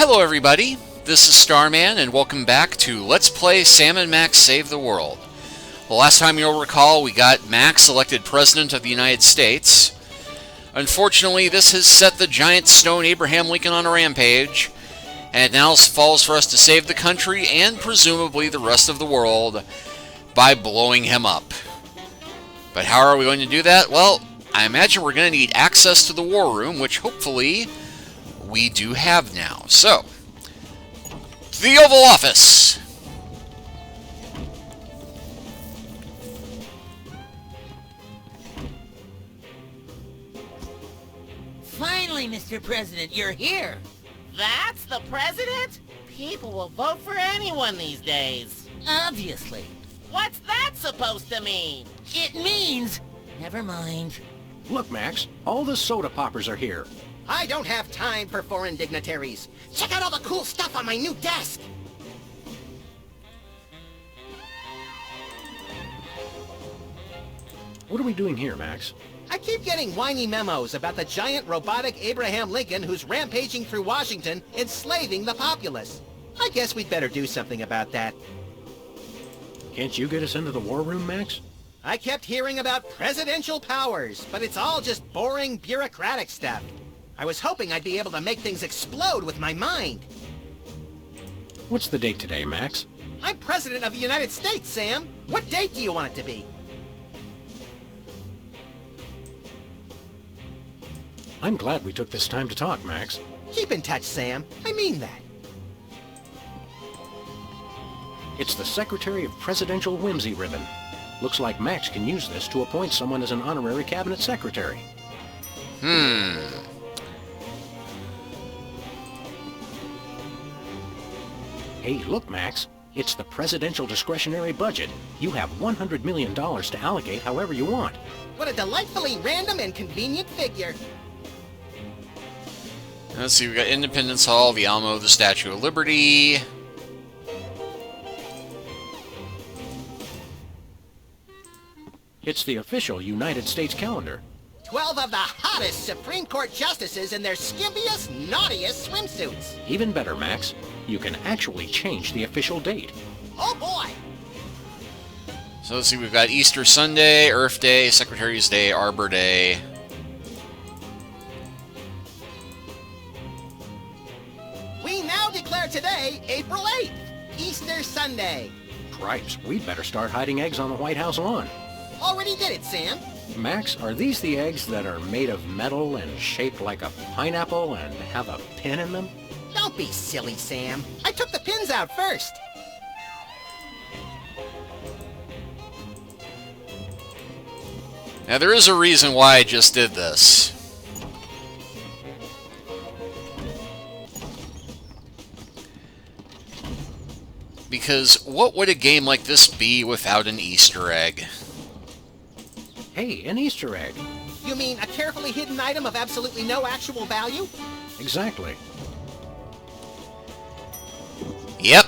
Hello everybody, this is Starman and welcome back to Let's Play Sam and Max Save the World. The last time you'll recall we got Max elected President of the United States. Unfortunately, this has set the giant stone Abraham Lincoln on a rampage, and it now falls for us to save the country and presumably the rest of the world by blowing him up. But how are we going to do that? Well, I imagine we're going to need access to the war room, which hopefully we do have now. So, to the Oval Office! Finally, Mr. President, you're here. That's the president? People will vote for anyone these days. Obviously. What's that supposed to mean? It means... Never mind. Look, Max, all the soda poppers are here. I don't have time for foreign dignitaries. Check out all the cool stuff on my new desk. What are we doing here, Max? I keep getting whiny memos about the giant robotic Abraham Lincoln who's rampaging through Washington, enslaving the populace. I guess we'd better do something about that. Can't you get us into the war room, Max? I kept hearing about presidential powers, but it's all just boring bureaucratic stuff. I was hoping I'd be able to make things explode with my mind. What's the date today, Max? I'm President of the United States, Sam. What date do you want it to be? I'm glad we took this time to talk, Max. Keep in touch, Sam. I mean that. It's the Secretary of Presidential Whimsy ribbon. Looks like Max can use this to appoint someone as an honorary cabinet secretary. Hey, look, Max. It's the presidential discretionary budget. You have $100 million to allocate however you want. What a delightfully random and convenient figure. Let's see, we've got Independence Hall, the Alamo, the Statue of Liberty. It's the official United States calendar. 12 of the hottest Supreme Court justices in their skimpiest, naughtiest swimsuits. Even better, Max. You can actually change the official date. Oh boy! So let's see, we've got Easter Sunday, Earth Day, Secretary's Day, Arbor Day. We now declare today, April 8th, Easter Sunday. Cripes, we'd better start hiding eggs on the White House lawn. Already did it, Sam. Max, are these the eggs that are made of metal and shaped like a pineapple and have a pin in them? Don't be silly, Sam. I took the pins out first. Now there is a reason why I just did this. Because what would a game like this be without an Easter egg? Hey, an Easter egg. You mean a carefully hidden item of absolutely no actual value? Exactly. Yep.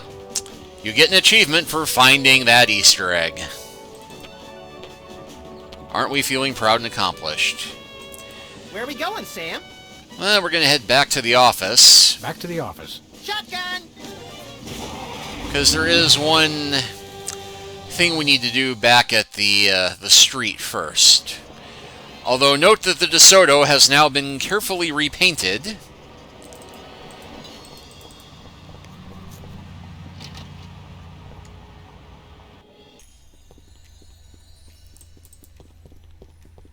You get an achievement for finding that Easter egg. Aren't we feeling proud and accomplished? Where are we going, Sam? Well, we're going to head back to the office. Back to the office. Shotgun! Because there is one thing we need to do back at the street first. Although note that the DeSoto has now been carefully repainted.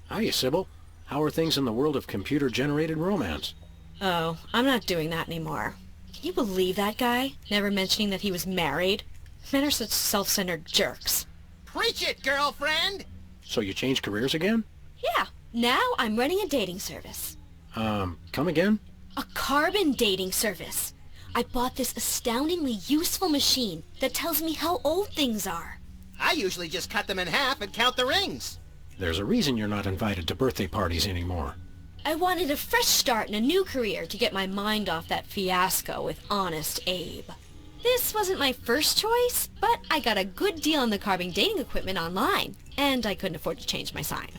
Hiya, Sybil. How are things in the world of computer-generated romance? Oh, I'm not doing that anymore. Can you believe that guy? Never mentioning that he was married? Men are such self-centered jerks. Preach it, girlfriend! So you changed careers again? Yeah, now I'm running a dating service. Come again? A carbon dating service. I bought this astoundingly useful machine that tells me how old things are. I usually just cut them in half and count the rings. There's a reason you're not invited to birthday parties anymore. I wanted a fresh start and a new career to get my mind off that fiasco with Honest Abe. This wasn't my first choice, but I got a good deal on the carbon dating equipment online, and I couldn't afford to change my sign.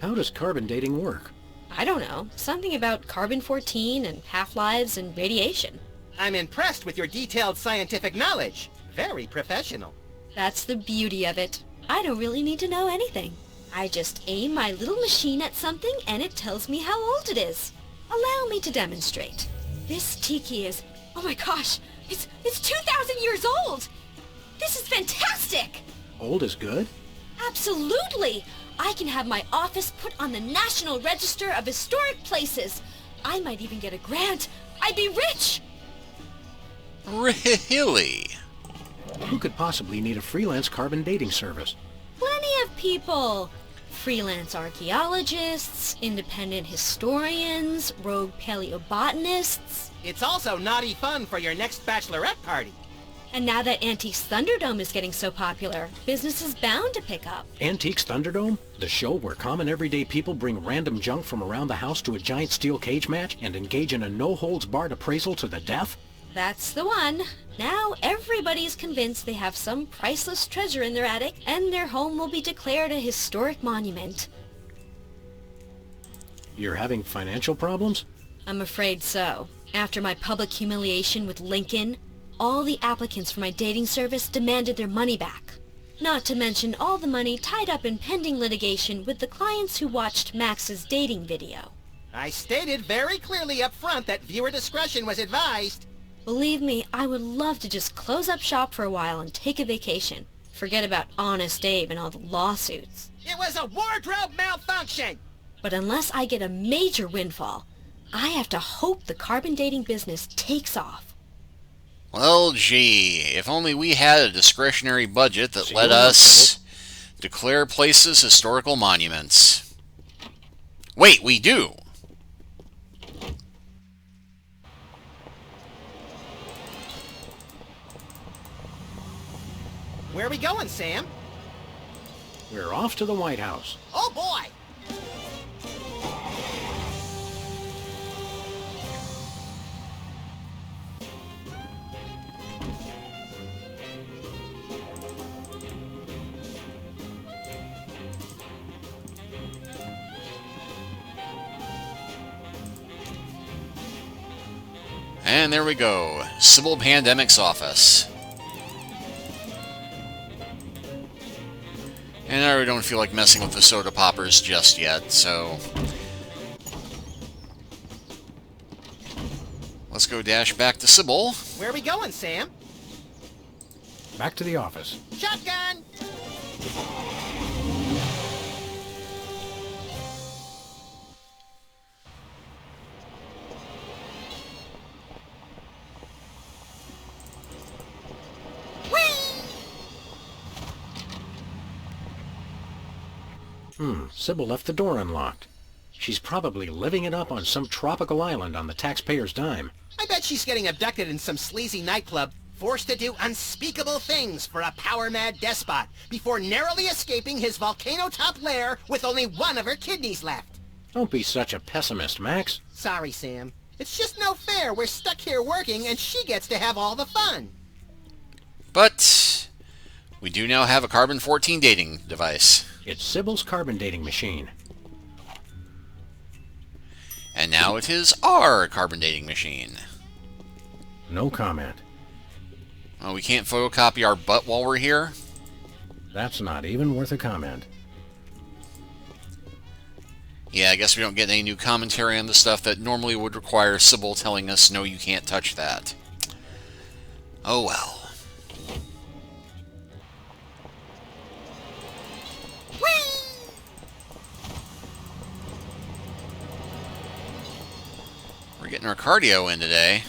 How does carbon dating work? I don't know. Something about carbon-14 and half-lives and radiation. I'm impressed with your detailed scientific knowledge. Very professional. That's the beauty of it. I don't really need to know anything. I just aim my little machine at something and it tells me how old it is. Allow me to demonstrate. This tiki is... oh my gosh! It's 2,000 years old! This is fantastic! Old is good? Absolutely! I can have my office put on the National Register of Historic Places. I might even get a grant. I'd be rich! Really? Who could possibly need a freelance carbon dating service? Plenty of people. Freelance archaeologists, independent historians, rogue paleobotanists. It's also naughty fun for your next bachelorette party. And now that Antiques Thunderdome is getting so popular, business is bound to pick up. Antiques Thunderdome? The show where common everyday people bring random junk from around the house to a giant steel cage match and engage in a no-holds-barred appraisal to the death? That's the one. Now everybody's convinced they have some priceless treasure in their attic, and their home will be declared a historic monument. You're having financial problems? I'm afraid so. After my public humiliation with Lincoln, all the applicants for my dating service demanded their money back. Not to mention all the money tied up in pending litigation with the clients who watched Max's dating video. I stated very clearly up front that viewer discretion was advised. Believe me, I would love to just close up shop for a while and take a vacation. Forget about Honest Abe and all the lawsuits. It was a wardrobe malfunction! But unless I get a major windfall, I have to hope the carbon dating business takes off. Well, gee, if only we had a discretionary budget that See let you later, us declare places historical monuments. Wait, we do! Where are we going, Sam? We're off to the White House. Oh boy! And there we go. Sybil Pandemic's office. And I really don't feel like messing with the soda poppers just yet, so... let's go dash back to Sybil. Where are we going, Sam? Back to the office. Shotgun! Sybil left the door unlocked. She's probably living it up on some tropical island on the taxpayer's dime. I bet she's getting abducted in some sleazy nightclub, forced to do unspeakable things for a power-mad despot before narrowly escaping his volcano-top lair with only one of her kidneys left. Don't be such a pessimist, Max. Sorry, Sam. It's just no fair. We're stuck here working and she gets to have all the fun. But we do now have a carbon-14 dating device. It's Sybil's carbon dating machine. And now it is our carbon dating machine. No comment. Oh, we can't photocopy our butt while we're here? That's not even worth a comment. Yeah, I guess we don't get any new commentary on the stuff that normally would require Sybil telling us, no, you can't touch that. Oh well. We're getting our cardio in today.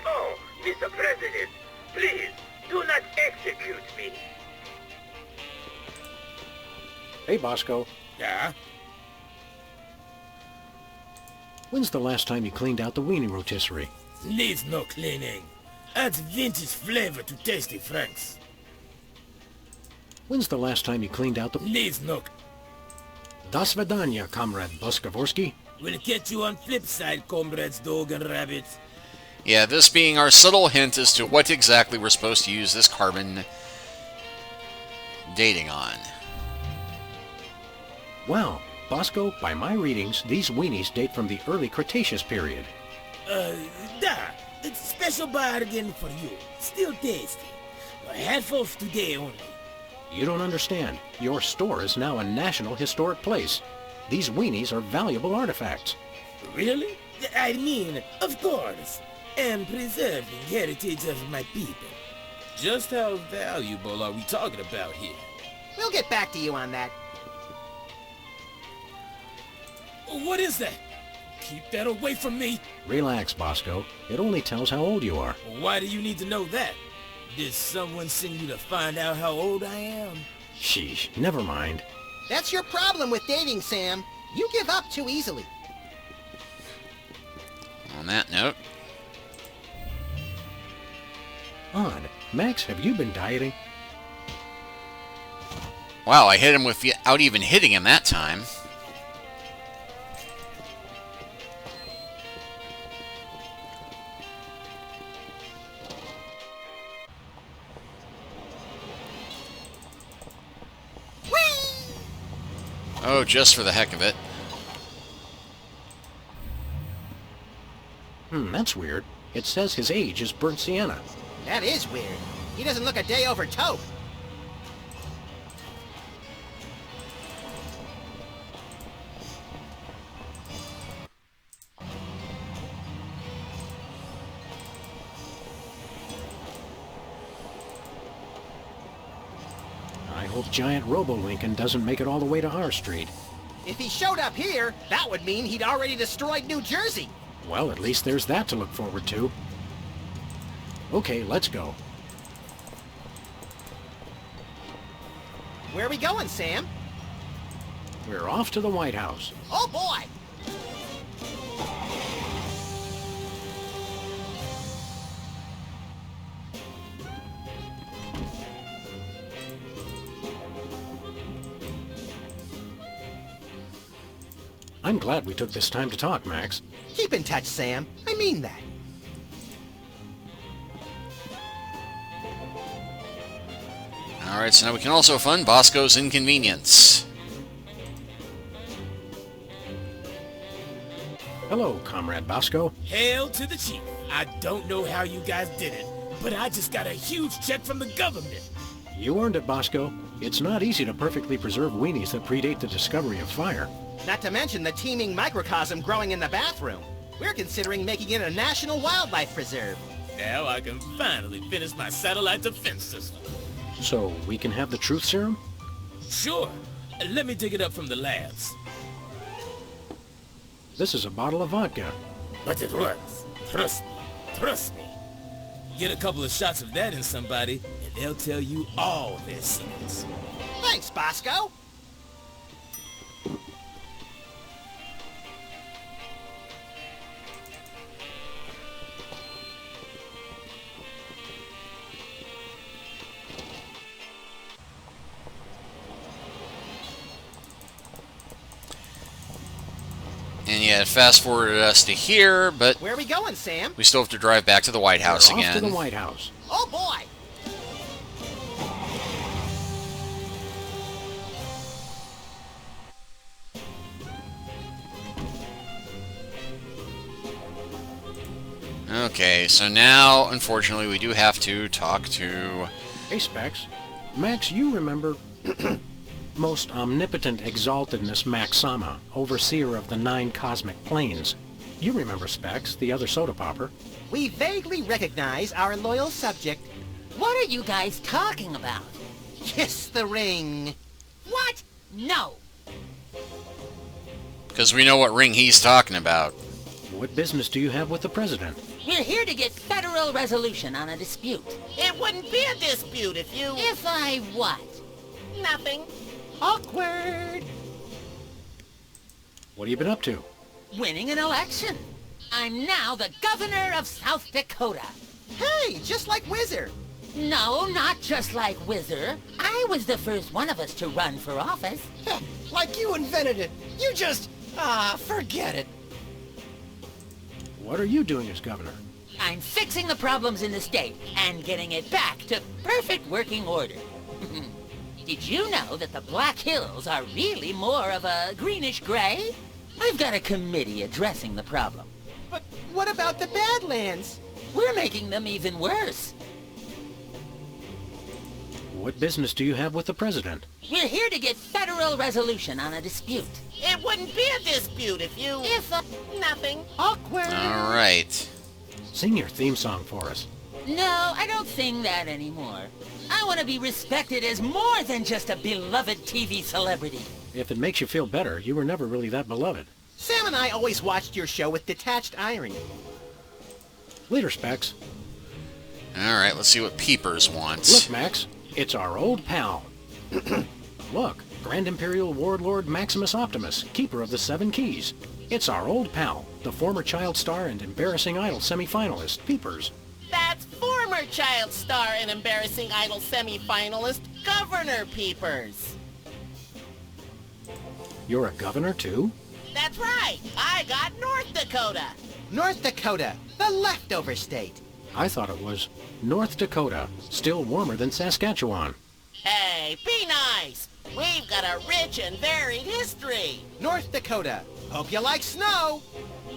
Oh, Mr. President, please, do not execute me. Hey, Bosco. Yeah? When's the last time you cleaned out the weenie rotisserie? Needs no cleaning. Adds vintage flavor to tasty Franks. When's the last time you cleaned out the... Needs no... Das Vidanya, Comrade Boskovorsky. We'll get you on flip side, comrades Dog and Rabbit. Yeah, this being our subtle hint as to what exactly we're supposed to use this carbon dating on. Wow, Bosco, by my readings, these weenies date from the early Cretaceous period. It's special bargain for you. Still tasty. A handful today only. You don't understand. Your store is now a national historic place. These weenies are valuable artifacts. Really? I mean, of course. And preserving heritage of my people. Just how valuable are we talking about here? We'll get back to you on that. What is that? Keep that away from me. Relax, Bosco. It only tells how old you are. Why do you need to know that? Did someone send you to find out how old I am? Sheesh, never mind. That's your problem with dating, Sam. You give up too easily. On that note, Odd. Max, have you been dieting? wow, I hit him without even hitting him that time. Oh, just for the heck of it. That's weird. It says his age is burnt sienna. That is weird. He doesn't look a day over taupe. I hope giant Robo-Lincoln doesn't make it all the way to our street. If he showed up here, that would mean he'd already destroyed New Jersey. Well, at least there's that to look forward to. Okay, let's go. Where are we going, Sam? We're off to the White House. Oh, boy! I'm glad we took this time to talk, Max. Keep in touch, Sam. I mean that. Alright, so now we can also fund Bosco's inconvenience. Hello, Comrade Bosco. Hail to the chief. I don't know how you guys did it, but I just got a huge check from the government. You earned it, Bosco. It's not easy to perfectly preserve weenies that predate the discovery of fire. Not to mention the teeming microcosm growing in the bathroom. We're considering making it a national wildlife preserve. Now I can finally finish my satellite defense system. So, we can have the truth serum? Sure. Let me dig it up from the labs. This is a bottle of vodka. But it works. Trust me. Trust me. Get a couple of shots of that in somebody, and they'll tell you all their secrets. Thanks, Bosco. And yeah, it fast forwarded us to here, but Where are we going, Sam? we still have to drive back to the White House We're again. off to the White House. Oh, boy! Okay, so now, unfortunately, we do have to talk to... Hey, Specs. Max, you remember... most omnipotent exaltedness Max Sama, overseer of the 9 cosmic planes. You remember Specs, the other soda popper. We vaguely recognize our loyal subject. What are you guys talking about? Kiss the ring. What? No. Because we know what ring he's talking about. What business do you have with the president? We're here to get federal resolution on a dispute. It wouldn't be a dispute if you... If I what? Nothing. Awkward. What have you been up to? Winning an election. I'm now the governor of South Dakota. Hey, just like Whizzer. No, not just like Whizzer. I was the first one of us to run for office. Like you invented it. You just... forget it. What are you doing as governor? I'm fixing the problems in the state and getting it back to perfect working order. Did you know that the Black Hills are really more of a greenish gray? I've got a committee addressing the problem. But what about the Badlands? We're making them even worse. What business do you have with the president? We're here to get federal resolution on a dispute. It wouldn't be a dispute if you... nothing. Awkward. All right. Sing your theme song for us. No, I don't sing that anymore. I want to be respected as more than just a beloved TV celebrity. If it makes you feel better, you were never really that beloved. Sam and I always watched your show with detached irony. Later, Specs. All right, let's see what Peepers wants. Look, Max, it's our old pal. Look, Grand Imperial Warlord Maximus Optimus, keeper of the 7 Keys. It's our old pal, the former Child Star and Embarrassing Idol semi-finalist, Peepers. That's former Child Star and Embarrassing Idol semi-finalist, Governor Peepers. You're a governor, too? That's right. I got North Dakota. North Dakota, the leftover state. I thought it was North Dakota, still warmer than Saskatchewan. Hey, be nice. We've got a rich and varied history. North Dakota, hope you like snow.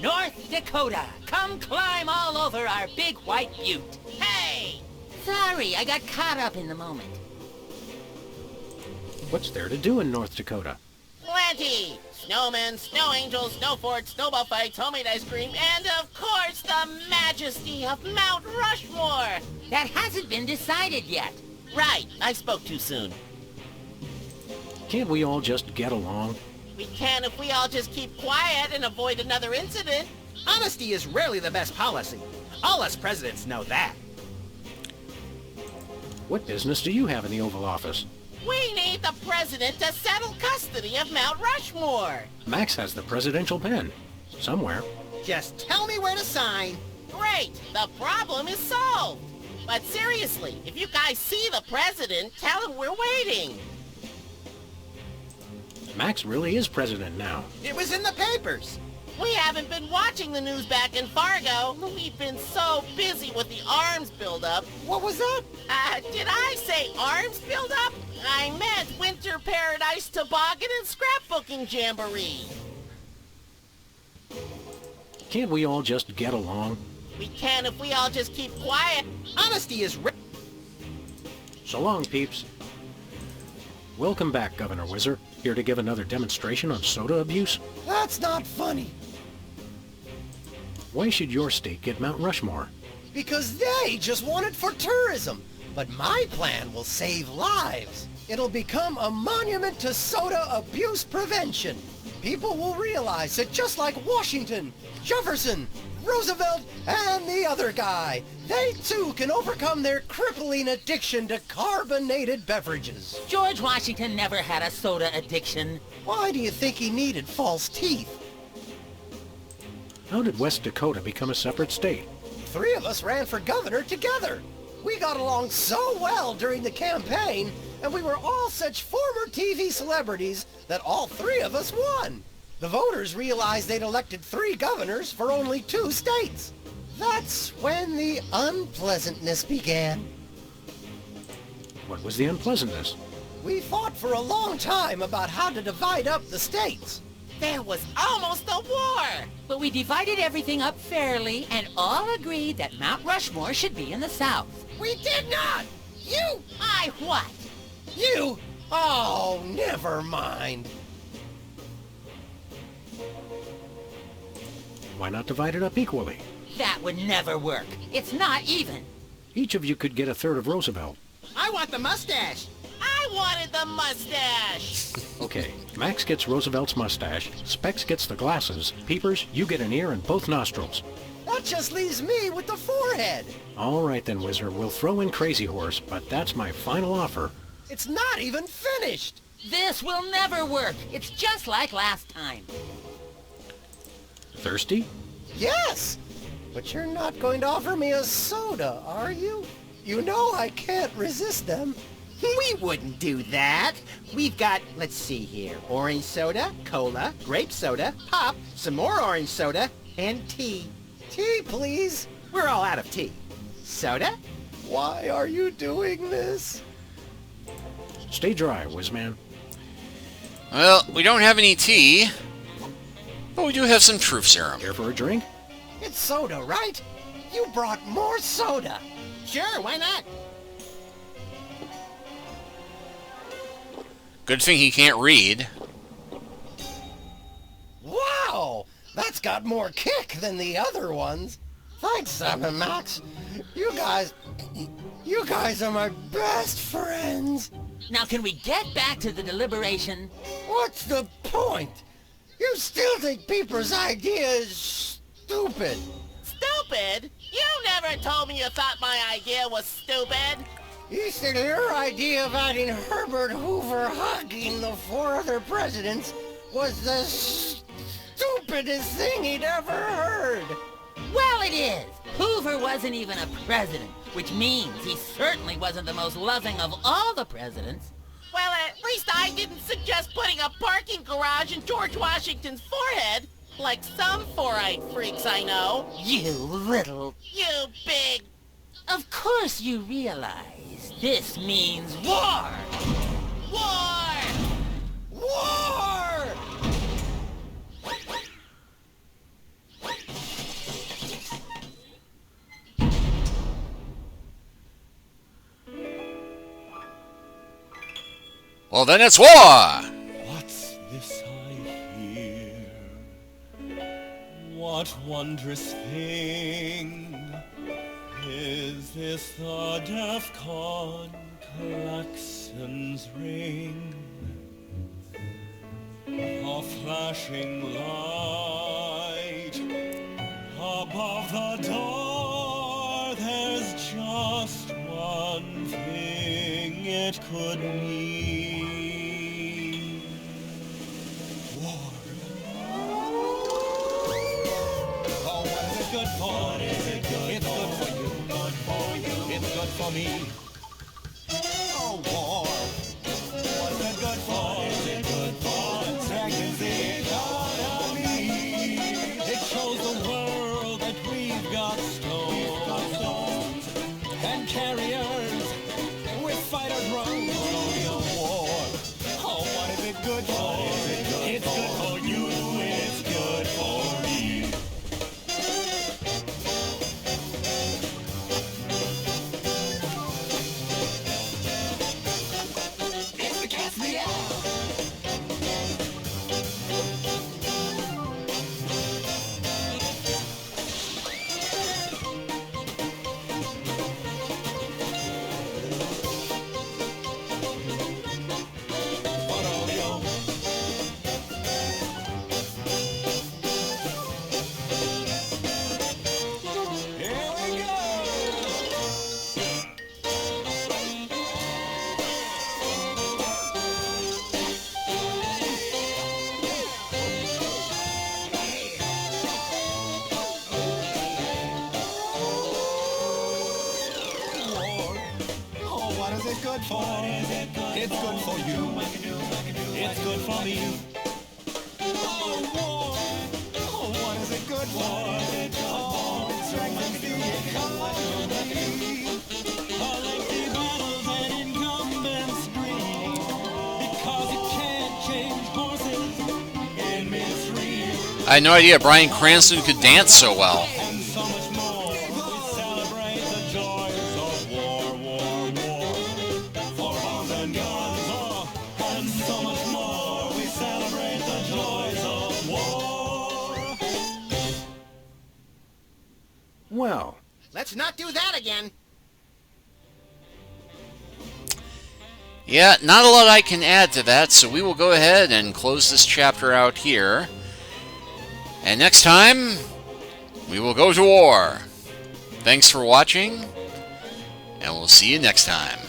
North Dakota, come climb all over our big white butte. Hey! Sorry, I got caught up in the moment. What's there to do in North Dakota? Plenty. Snowmen, snow angels, snow forts, snowball fights, homemade ice cream, and of course the majesty of Mount Rushmore. That hasn't been decided yet. Right, I spoke too soon. Can't we all just get along? We can if we all just keep quiet and avoid another incident. Honesty is rarely the best policy. All us presidents know that. What business do you have in the Oval Office? We need the president to settle custody of Mount Rushmore. Max has the presidential pen. Somewhere. Just tell me where to sign. Great, the problem is solved. But seriously, if you guys see the president, tell him we're waiting. Max really is president now. It was in the papers. We haven't been watching the news back in Fargo. We've been so busy with the arms buildup. What was that? Did I say arms buildup? I meant Winter Paradise Toboggan and Scrapbooking Jamboree. Can't we all just get along? We can if we all just keep quiet. Honesty is So long, peeps. Welcome back, Governor Whizzer. Here to give another demonstration on soda abuse? That's not funny. Why should your state get Mount Rushmore? Because they just want it for tourism. But my plan will save lives. It'll become a monument to soda abuse prevention. People will realize that just like Washington, Jefferson, Roosevelt, and the other guy, they too can overcome their crippling addiction to carbonated beverages. George Washington never had a soda addiction. Why do you think he needed false teeth? How did West Dakota become a separate state? 3 of us ran for governor together. We got along so well during the campaign, and we were all such former TV celebrities that all 3 of us won. The voters realized they'd elected 3 governors for only 2 states. That's when the unpleasantness began. What was the unpleasantness? We fought for a long time about how to divide up the states. There was almost a war. But we divided everything up fairly and all agreed that Mount Rushmore should be in the South. We did not! You! I what? You! Oh, never mind. Why not divide it up equally? That would never work. It's not even. Each of you could get a third of Roosevelt. I want the mustache. I wanted the mustache. Okay, Max gets Roosevelt's mustache, Specs gets the glasses, Peepers, you get an ear and both nostrils. That just leaves me with the forehead. All right then, Whizzer, we'll throw in Crazy Horse, but that's my final offer. It's not even finished. This will never work. It's just like last time. Thirsty? Yes, but you're not going to offer me a soda, are you? You know I can't resist them. We wouldn't do that. We've got, let's see here, orange soda, cola, grape soda, pop, some more orange soda, and tea. Tea, please. We're all out of tea. Soda? Why are you doing this? Stay dry, Whizman. Well, we don't have any tea, but we do have some truth serum. Care for a drink? It's soda, right? You brought more soda. Sure, why not? Good thing he can't read. Wow! That's got more kick than the other ones. Thanks, Sam and Max. You guys are my best friends. Now can we get back to the deliberation? What's the point? You still think Peeper's idea is stupid. Stupid? You never told me you thought my idea was stupid. You said your idea of adding Herbert Hoover hugging the 4 other presidents was the stupidest thing he'd ever heard. Well, it is. Hoover wasn't even a president, which means he certainly wasn't the most loving of all the presidents. Well, at least I didn't suggest putting a parking garage in George Washington's forehead, like some 4-eyed freaks I know. You little... You big... Of course you realize this means war! War! War! Well, then it's war! What's this I hear? What wondrous thing is this? The DEFCON klaxons ring. A flashing light above the door. There's just one thing it could mean. War. Oh, what is it good for? What is it good it's for? Good for you. Good for you. It's good for me. Oh, war. What is it good for? What is it good for? It strengthens the economy. It shows the world that we've got stones and carriers with fighter drones. War. Oh, what is it good for? It's good for you. It's good for me. It's the cat's meow. Here we go. War. Oh, what is it good for? It's good for you. It's good for me. Oh, war. Oh, what is it good for? Oh, it strengthens the economy. Lengthy battles and incumbents scream because it can't change horses in midstream. I had no idea Bryan Cranston could dance so well. And so much more. We celebrate the joys of war, war, war. For bombs and guns, oh, and so much more. We celebrate the joys of war. Well, Let's not do that again. Yeah, not a lot I can add to that, so we will go ahead and close this chapter out here. And next time, we will go to war. Thanks for watching, and we'll see you next time.